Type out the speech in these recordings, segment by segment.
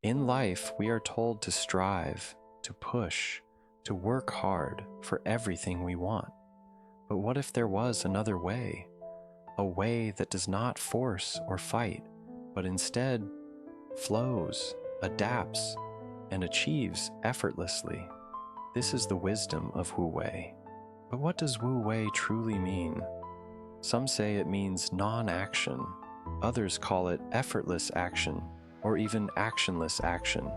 In life, we are told to strive, to push, to work hard for everything we want. But what if there was another way? A way that does not force or fight, but instead flows, adapts, and achieves effortlessly. This is the wisdom of WuWei. But what does WuWei truly mean? Some say it means non-action. Others call it effortless action, or even actionless action.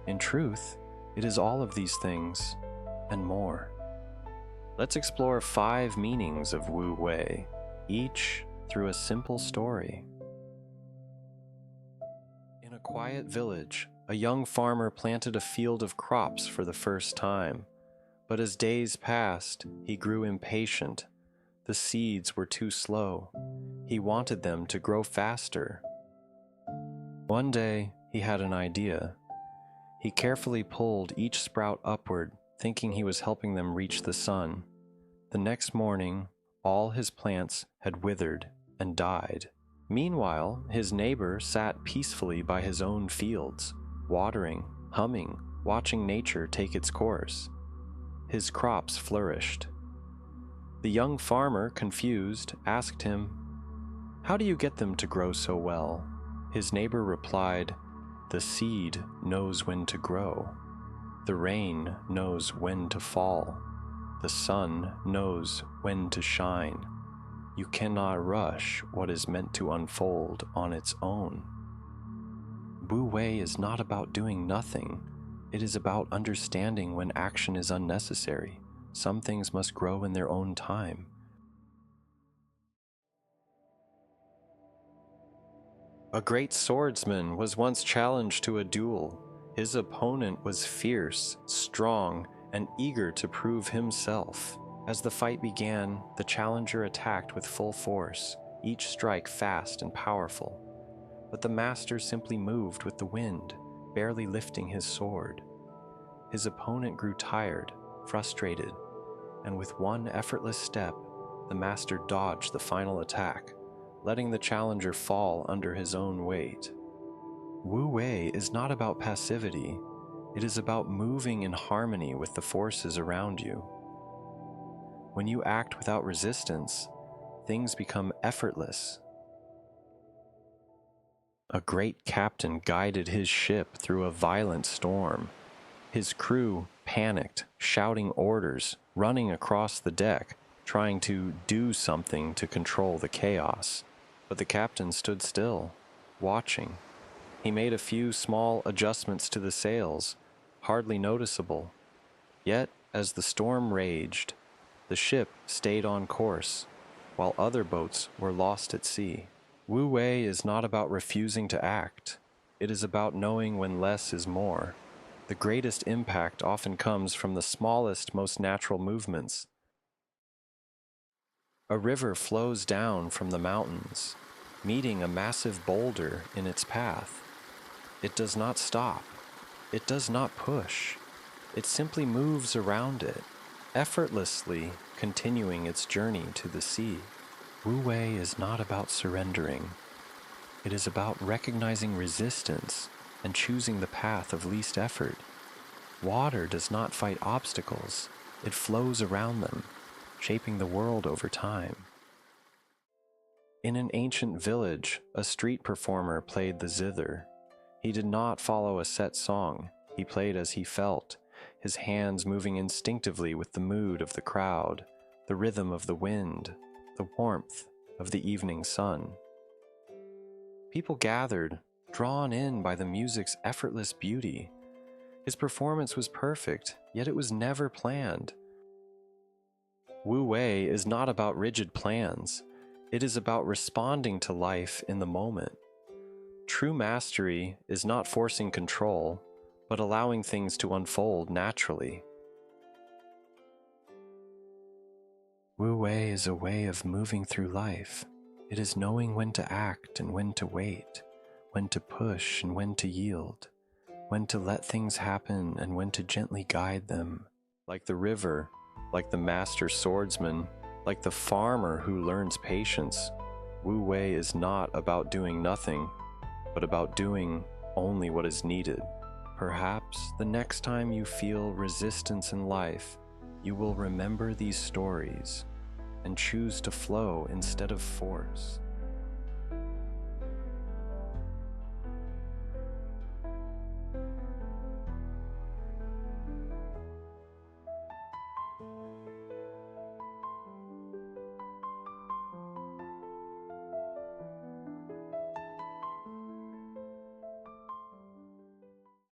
In truth, it is all of these things and more. Let's explore 5 meanings of WuWei, each through a simple story. In a quiet village, a young farmer planted a field of crops for the first time. But as days passed, he grew impatient. The seeds were too slow. He wanted them to grow faster. One day, he had an idea. He carefully pulled each sprout upward, thinking he was helping them reach the sun. The next morning, all his plants had withered and died. Meanwhile, his neighbor sat peacefully by his own fields, watering, humming, watching nature take its course. His crops flourished. The young farmer, confused, asked him, "How do you get them to grow so well?" His neighbor replied, "The seed knows when to grow. The rain knows when to fall. The sun knows when to shine. You cannot rush what is meant to unfold on its own." WuWei is not about doing nothing. It is about understanding when action is unnecessary. Some things must grow in their own time. A great swordsman was once challenged to a duel. His opponent was fierce, strong, and eager to prove himself. As the fight began, the challenger attacked with full force, each strike fast and powerful. But the master simply moved with the wind, barely lifting his sword. His opponent grew tired, frustrated, and with one effortless step, the master dodged the final attack, letting the challenger fall under his own weight. WuWei is not about passivity. It is about moving in harmony with the forces around you. When you act without resistance, things become effortless. A great captain guided his ship through a violent storm. His crew panicked, shouting orders, running across the deck, trying to do something to control the chaos. But the captain stood still, watching. He made a few small adjustments to the sails, hardly noticeable. Yet, as the storm raged, the ship stayed on course, while other boats were lost at sea. WuWei is not about refusing to act. It is about knowing when less is more. The greatest impact often comes from the smallest, most natural movements. A river flows down from the mountains, meeting a massive boulder in its path. It does not stop. It does not push. It simply moves around it, effortlessly continuing its journey to the sea. WuWei is not about surrendering. It is about recognizing resistance and choosing the path of least effort. Water does not fight obstacles. It flows around them, shaping the world over time. In an ancient village, a street performer played the zither. He did not follow a set song. He played as he felt, his hands moving instinctively with the mood of the crowd, the rhythm of the wind, the warmth of the evening sun. People gathered, drawn in by the music's effortless beauty. His performance was perfect, yet it was never planned. WuWei is not about rigid plans. It is about responding to life in the moment. True mastery is not forcing control, but allowing things to unfold naturally. WuWei is a way of moving through life. It is knowing when to act and when to wait, when to push and when to yield, when to let things happen and when to gently guide them. Like the river, like the master swordsman, like the farmer who learns patience, WuWei is not about doing nothing, but about doing only what is needed. Perhaps the next time you feel resistance in life, you will remember these stories and choose to flow instead of force.